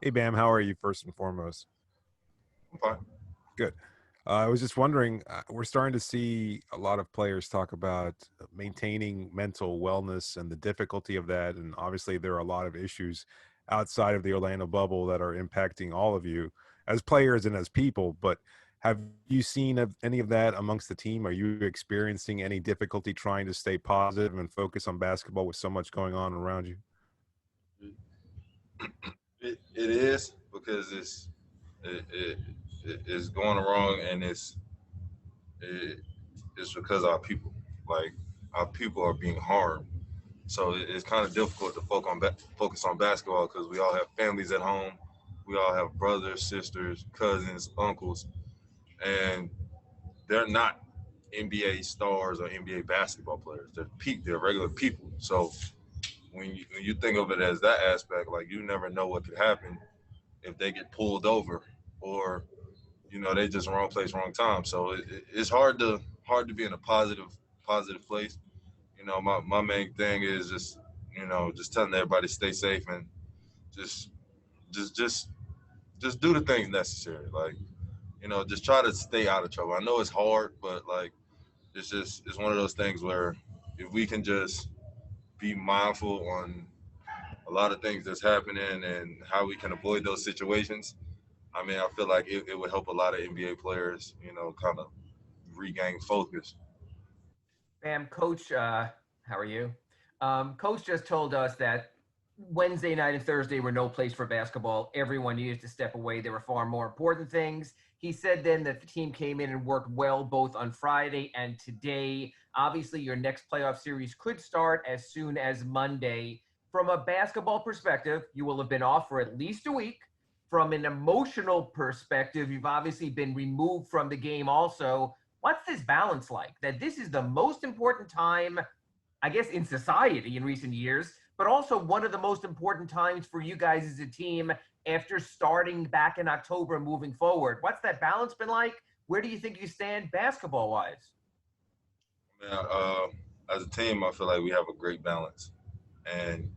Hey, Bam, how are you first and foremost? I'm fine. Good. I was just wondering, we're starting to see a lot of players talk about maintaining mental wellness and the difficulty of that. And obviously, there are a lot of issues outside of the Orlando bubble that are impacting all of you as players and as people. But have you seen any of that amongst the team? Are you experiencing any difficulty trying to stay positive and focus on basketball with so much going on around you? It is because it, it, it's going wrong, and it, it's because our people, like our people, are being harmed. So it's kind of difficult to focus on basketball because we all have families at home. We all have brothers, sisters, cousins, uncles, and they're not NBA stars or NBA basketball players. They're regular people. So when you think of it as that aspect, like you never know what could happen if they get pulled over, or they just wrong place, wrong time. So it's hard to be in a positive place. My main thing is just telling everybody stay safe and just just just just do the things necessary. Like just try to stay out of trouble. I know it's hard, but like it's one of those things where if we can just be mindful on a lot of things that's happening and how we can avoid those situations. I mean, I feel like it would help a lot of NBA players, kind of regain focus. Bam, Coach, how are you? Coach just told us that Wednesday night and Thursday were no place for basketball. Everyone needed to step away. There were far more important things. He said then that the team came in and worked well both on Friday and today. Obviously, your next playoff series could start as soon as Monday. From a basketball perspective, you will have been off for at least a week. From an emotional perspective, you've obviously been removed from the game also. What's this balance like? That this is the most important time, I guess, in society in recent years, but also one of the most important times for you guys as a team after starting back in October moving forward. What's that balance been like? Where do you think you stand basketball wise? Man, as a team, I feel like we have a great balance, and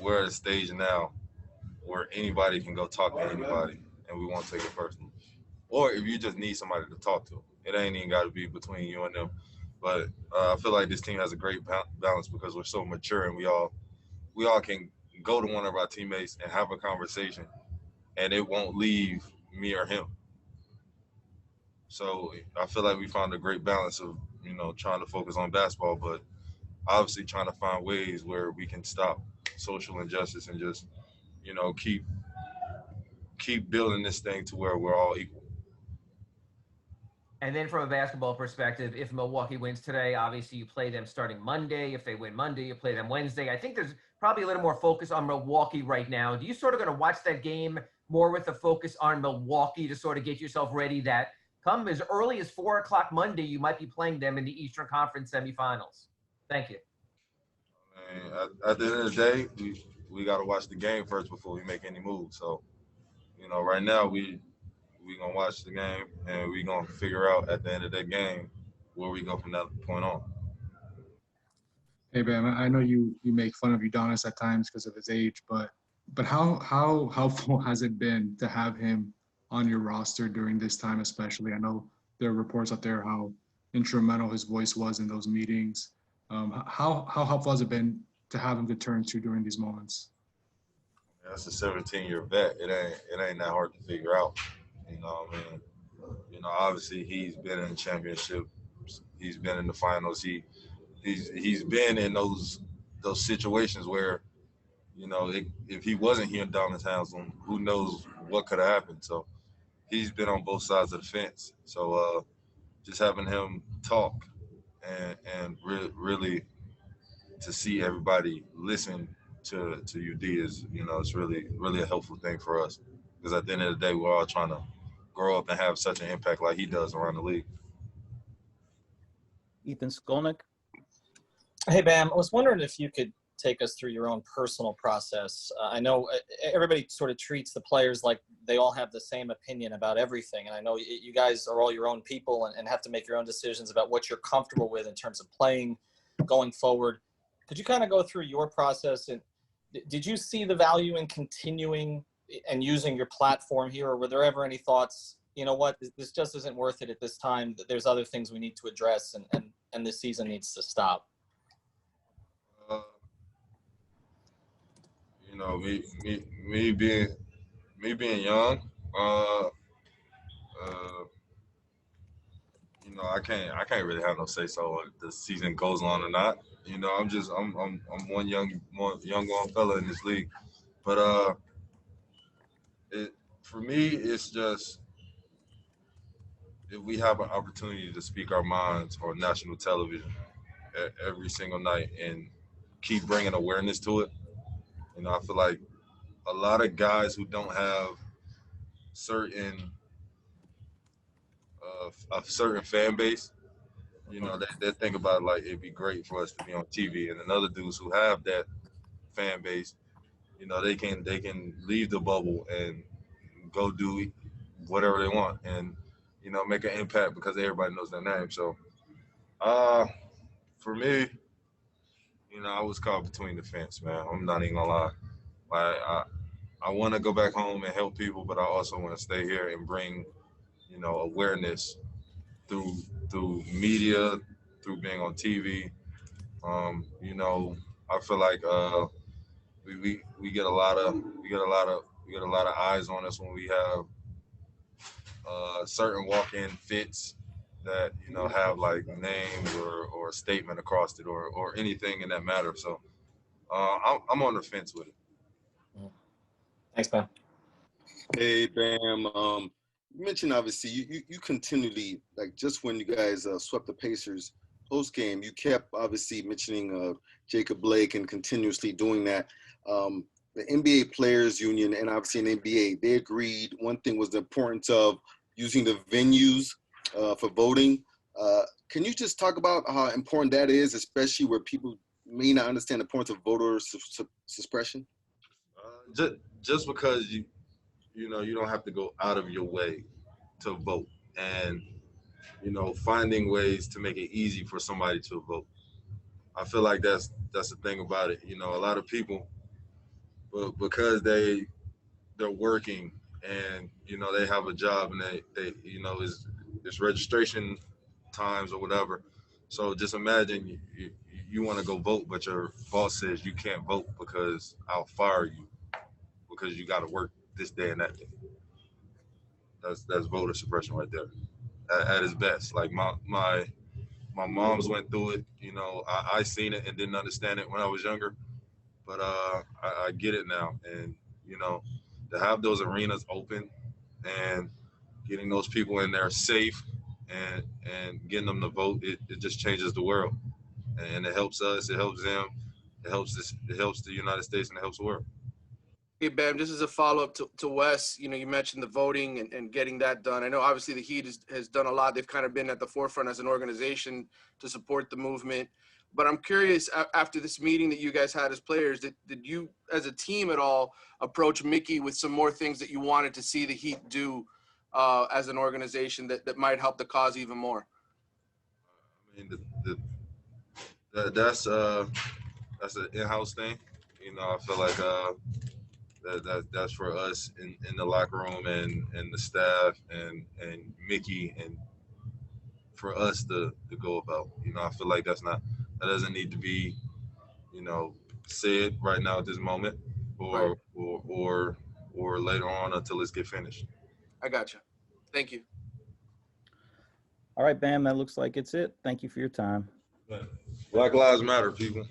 we're at a stage now where anybody can go talk to anybody, and we won't take it personal. Or if you just need somebody to talk to, it ain't even got to be between you and them. But I feel like this team has a great balance because we're so mature, and we all can go to one of our teammates and have a conversation, and it won't leave me or him. So I feel like we found a great balance of trying to focus on basketball, but obviously trying to find ways where we can stop social injustice and just keep building this thing to where we're all equal. And then from a basketball perspective, if Milwaukee wins today, obviously you play them starting Monday. If they win Monday, you play them Wednesday. I think there's probably a little more focus on Milwaukee right now. Do you sort of going to watch that game more with the focus on Milwaukee to sort of get yourself ready that come as early as 4 o'clock Monday, you might be playing them in the Eastern Conference semifinals? Thank you. And at the end of the day, we got to watch the game first before we make any moves. So right now we gonna watch the game and we gonna figure out at the end of that game where we go from that point on. Hey, Bam, I know you make fun of Udonis at times because of his age, but how helpful has it been to have him on your roster during this time, especially? I know there are reports out there how instrumental his voice was in those meetings. How helpful has it been to have him to turn to during these moments? That's a 17-year vet. It ain't that hard to figure out. What I mean, obviously he's been in championships. He's been in the finals. He's been in those situations where if he wasn't here in Dominus Haslam, who knows what could have happened. So he's been on both sides of the fence. So just having him talk and really to see everybody listen to UD is it's really a helpful thing for us because at the end of the day we're all trying to grow up and have such an impact like he does around the league. Ethan Skolnick. Hey, Bam, I was wondering if you could take us through your own personal process. I know everybody sort of treats the players like they all have the same opinion about everything. And I know you guys are all your own people and have to make your own decisions about what you're comfortable with in terms of playing going forward. Could you kind of go through your process did you see the value in continuing and using your platform here, or were there ever any thoughts, you know what, this just isn't worth it at this time, that there's other things we need to address, and this season needs to stop? You know, me being young, you know, I can't really have no say so if the season goes on or not. You know, I'm one young fella in this league, but it for me it's just if we have an opportunity to speak our minds on national television every single night and keep bringing awareness to it. You know, I feel like a lot of guys who don't have certain a certain fan base, you know, they think about like it'd be great for us to be on TV, and then other dudes who have that fan base, you know, they can leave the bubble and go do whatever they want, and you know, make an impact because everybody knows their name. So, for me, you know, I was caught between the fence, man. I'm not even gonna lie. Like, I want to go back home and help people, but I also want to stay here and bring, you know, awareness through media, through being on TV. You know, I feel like we get a lot of eyes on us when we have certain walk-in fits that, you know, have like names or a statement across it or anything in that matter. So I'm on the fence with it. Thanks, man. Hey, Bam. You mentioned obviously you continually, like, just when you guys swept the Pacers post game, you kept obviously mentioning Jacob Blake and continuously doing that. The NBA Players Union and obviously an NBA, they agreed one thing was the importance of using the venues for voting. Can you just talk about how important that is, especially where people may not understand the importance of voter suppression? Just because you know, you don't have to go out of your way to vote, and you know, finding ways to make it easy for somebody to vote. I feel like that's the thing about it. You know, a lot of people, but because they're working and you know they have a job and they you know it's registration times or whatever. So just imagine you want to go vote, but your boss says you can't vote because I'll fire you because you got to work this day and that day. That's voter suppression right there at its best. Like my mom's went through it. You know, I seen it and didn't understand it when I was younger, but I get it now. And you know, to have those arenas open and getting those people in there safe and getting them to vote, it just changes the world. And it helps us, it helps them, it helps the United States, and it helps the world. Hey, Bam, this is a follow-up to Wes. You know, you mentioned the voting and getting that done. I know obviously the Heat has done a lot. They've kind of been at the forefront as an organization to support the movement. But I'm curious, after this meeting that you guys had as players, did you as a team at all approach Mickey with some more things that you wanted to see the Heat do as an organization that might help the cause even more? I mean, that's an in-house thing. You know, I feel like that's for us in the locker room and the staff and Mickey, and for us to go about. You know, I feel like that doesn't need to be, you know, said right now at this moment or later on until it's get finished. I got you. Thank you. All right, Bam, that looks like it's it. Thank you for your time. Black Lives Matter, people.